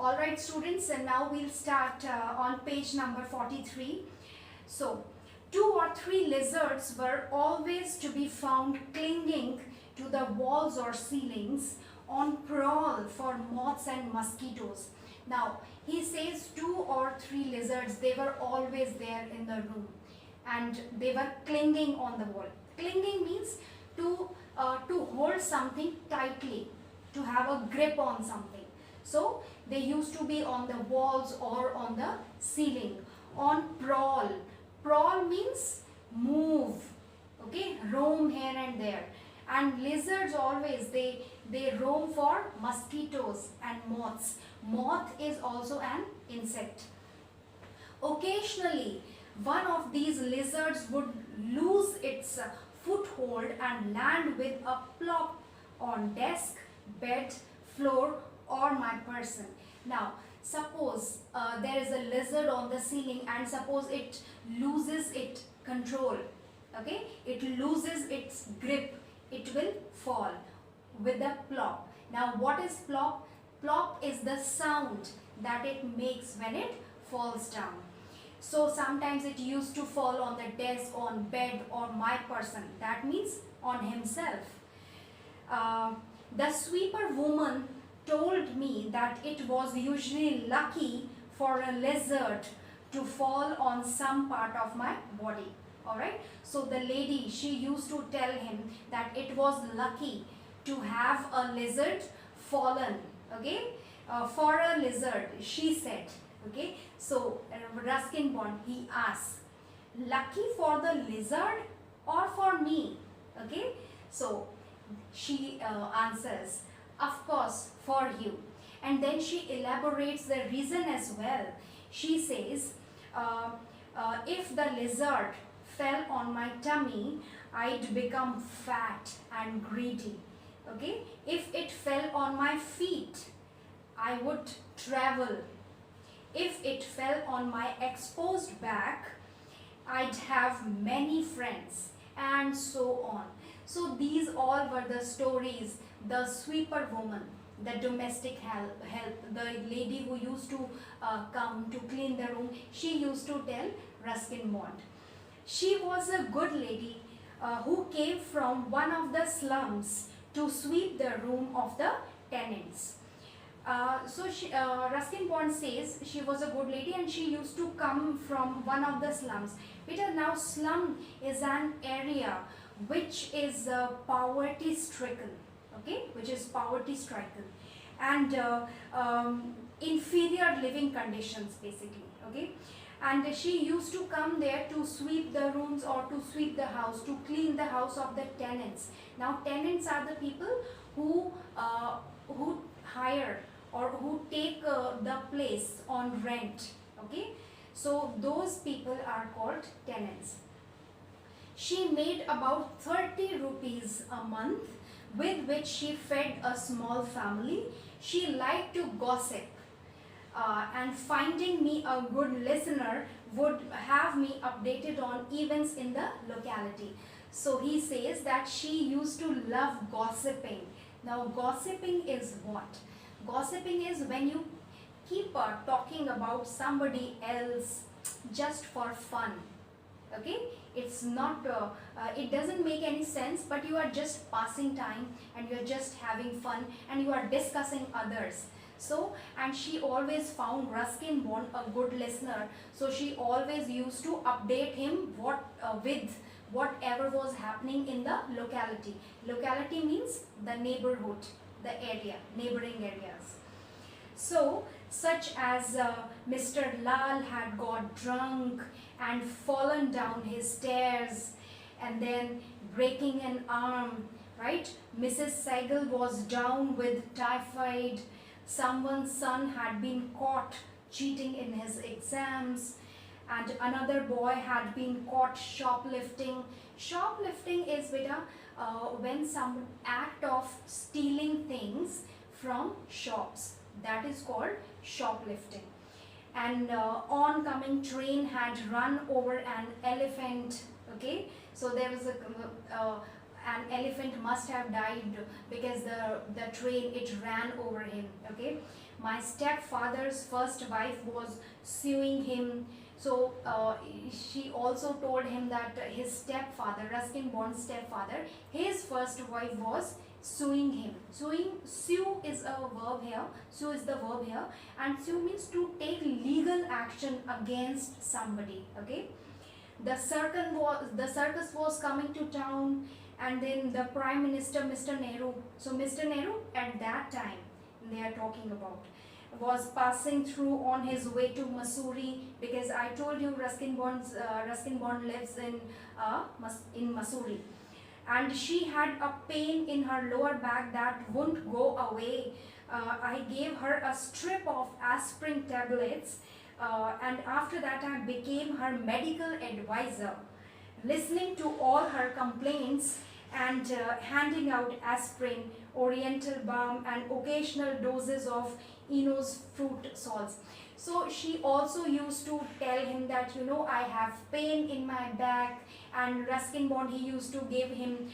Alright students, and now we'll start on page number 43. So, 2 or 3 lizards were always to be found clinging to the walls or ceilings on prowl for moths and mosquitoes. Now, he says 2 or 3 lizards, they were always there in the room and they were clinging on the wall. Clinging means to hold something tightly, to have a grip on something. So they used to be on the walls or on the ceiling, on prowl. Prowl means move, okay, roam here and there. And lizards always, they roam for mosquitoes and moths. Moth is also an insect. Occasionally, one of these lizards would lose its foothold and land with a plop on desk, bed, floor, or my person. Now, suppose there is a lizard on the ceiling and suppose it loses its control, okay, it loses its grip, it will fall with a plop. Now, what is plop? Plop is the sound that it makes when it falls down. So, sometimes it used to fall on the desk, on bed, or my person. That means on himself. The sweeper woman told me that it was usually lucky for a lizard to fall on some part of my body. Alright, so the lady, she used to tell him that it was lucky to have a lizard fallen, okay, for a lizard, she said, okay. So Ruskin Bond, he asks, lucky for the lizard or for me, okay. So she answers, of course, for you. And then she elaborates the reason as well. She says, if the lizard fell on my tummy, I'd become fat and greedy. Okay? If it fell on my feet, I would travel. If it fell on my exposed back, I'd have many friends, and so on. So these all were the stories. The sweeper woman, the domestic help, the lady who used to come to clean the room, she used to tell Ruskin Bond. She was a good lady who came from one of the slums to sweep the room of the tenants. Ruskin Bond says she was a good lady and she used to come from one of the slums. Because now slum is an area which is poverty stricken, okay, which is poverty stricken and inferior living conditions basically, okay. And she used to come there to sweep the rooms or to sweep the house, to clean the house of the tenants. Now tenants are the people who hire or who take the place on rent, okay. So those people are called tenants. She made about 30 rupees a month, with which she fed a small family. She liked to gossip and finding me a good listener would have me updated on events in the locality. So he says that she used to love gossiping. Now gossiping is what? Gossiping is when you keep talking about somebody else just for fun. Okay, it's not, it doesn't make any sense, but you are just passing time and you are just having fun and you are discussing others. So, and she always found Ruskin Bond a good listener. So she always used to update him with whatever was happening in the locality. Locality means the neighborhood, the area, neighboring areas. So, such as Mr. Lal had got drunk and fallen down his stairs and then breaking an arm, right? Mrs. Sehgal was down with typhoid. Someone's son had been caught cheating in his exams, and another boy had been caught shoplifting. Shoplifting is when some act of stealing things from shops. That is called shoplifting. And oncoming train had run over an elephant, okay. So there was an elephant must have died because the train, it ran over him, okay. My stepfather's first wife was suing him. So she also told him that his stepfather, Ruskin Bond's stepfather, his first wife was suing him. Sue is a verb here. Sue is the verb here, and sue means to take legal action against somebody. Okay. The circus was coming to town, and then the Prime Minister, Mr. Nehru. So Mr. Nehru at that time, they are talking about, was passing through on his way to Missouri, because I told you Ruskin Bond lives in Missouri, and she had a pain in her lower back that wouldn't go away. I gave her a strip of aspirin tablets, and after that I became her medical advisor, listening to all her complaints and handing out aspirin, oriental balm, and occasional doses of Eno's fruit salts. So she also used to tell him that, I have pain in my back, and Ruskin Bond, he used to give him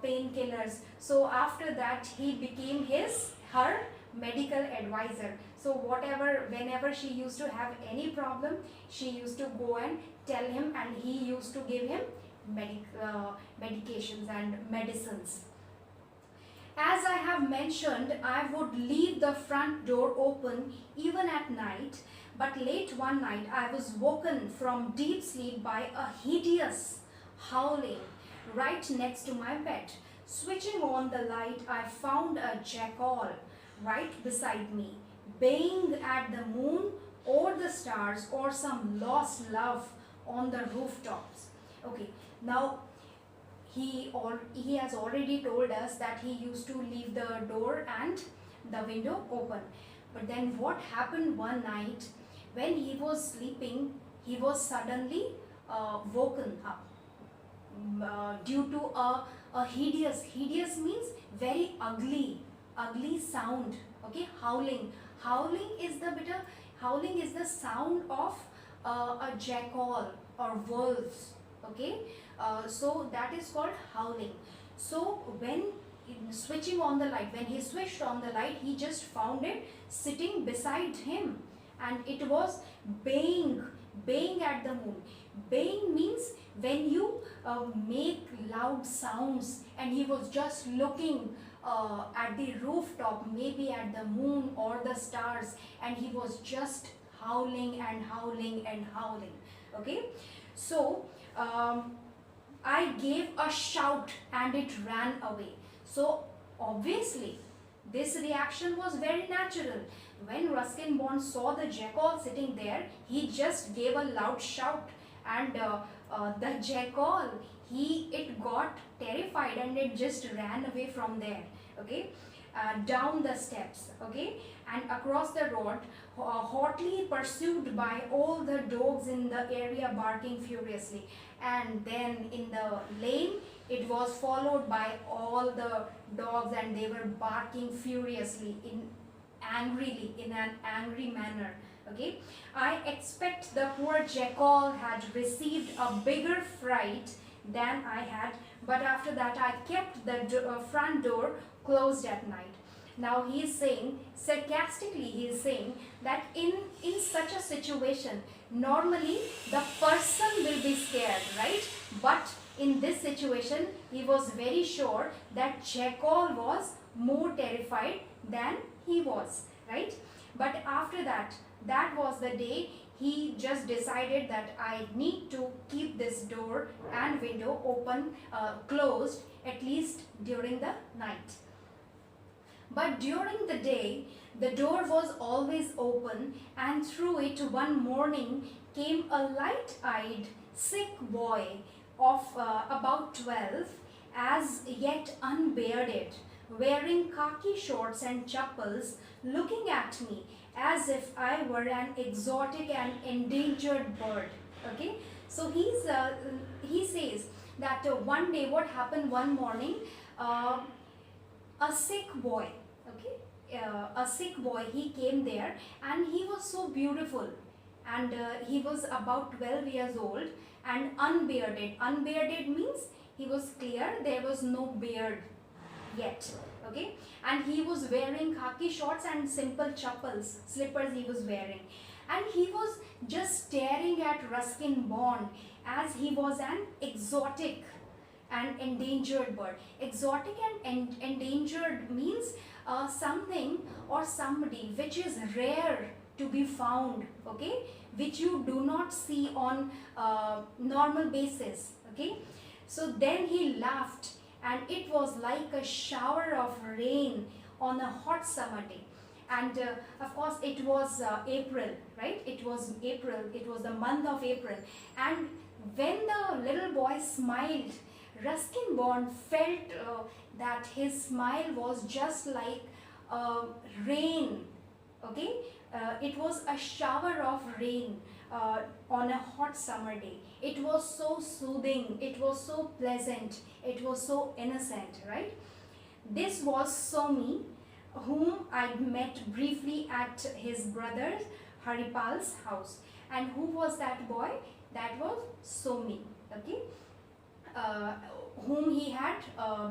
painkillers. So after that he became her medical advisor. So whenever she used to have any problem, she used to go and tell him, and he used to give him medications and medicines. As I have mentioned, I would leave the front door open even at night, but late one night I was woken from deep sleep by a hideous howling right next to my bed. Switching on the light, I found a jackal right beside me, baying at the moon or the stars or some lost love on the rooftops. Okay, now he has already told us that he used to leave the door and the window open. But then what happened one night, when he was sleeping, he was suddenly woken up due to a hideous means very ugly sound. Okay, howling is the sound of a jackal or wolves. Okay, so that is called howling. So when switching on the light, when he switched on the light, he just found it sitting beside him, and it was baying at the moon. Baying means when you make loud sounds, and he was just looking at the rooftop, maybe at the moon or the stars, and he was just howling and howling and howling. Okay, so I gave a shout and it ran away. So obviously this reaction was very natural. When Ruskin Bond saw the jackal sitting there, he just gave a loud shout, and the jackal, it got terrified and it just ran away from there. Okay, down the steps. Okay, and across the road, hotly pursued by all the dogs in the area barking furiously. And then in the lane, it was followed by all the dogs, and they were barking furiously in an angry manner. Okay, I expect the poor jackal had received a bigger fright than I had, but after that I kept the front door closed at night. Now he is saying, sarcastically he is saying, that in such a situation, normally the person will be scared, right? But in this situation, he was very sure that jackal was more terrified than he was, right? But after that was the day he just decided that I need to keep this door and window open, closed, at least during the night. But during the day, the door was always open, and through it one morning came a light-eyed, sick boy of about 12, as yet unbearded, wearing khaki shorts and chappals, looking at me as if I were an exotic and endangered bird. Okay, so he says that one day, what happened one morning, a sick boy, he came there, and he was so beautiful, and he was about 12 years old and unbearded. Unbearded means he was clear, there was no beard. yet. Okay, and he was wearing khaki shorts and simple chappals, slippers he was wearing, and he was just staring at Ruskin Bond as he was an exotic and endangered bird. Exotic and endangered means something or somebody which is rare to be found, okay, which you do not see on normal basis. Okay, so then he laughed, and it was like a shower of rain on a hot summer day. And of course it was April, right? It was April, it was the month of April, and when the little boy smiled, Ruskin Bond felt that his smile was just like rain. Okay, it was a shower of rain on a hot summer day. It was so soothing, it was so pleasant, it was so innocent, right? This was Somi, whom I met briefly at his brother Haripal's house. And who was that boy? That was Somi, okay, whom he had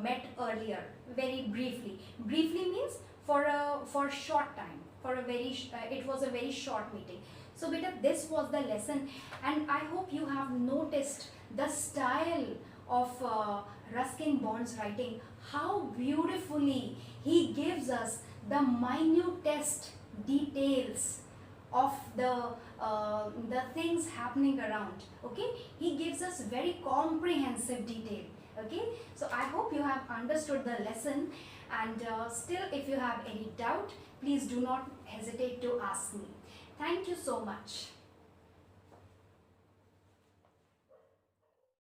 met earlier, very briefly. Briefly means for a short time, for a very it was a very short meeting. So beta, this was the lesson, and I hope you have noticed the style of Ruskin Bond's writing, how beautifully he gives us the minutest details of the things happening around. Okay, he gives us very comprehensive detail. Okay, so I hope you have understood the lesson, and still if you have any doubt, please do not hesitate to ask me. Thank you so much.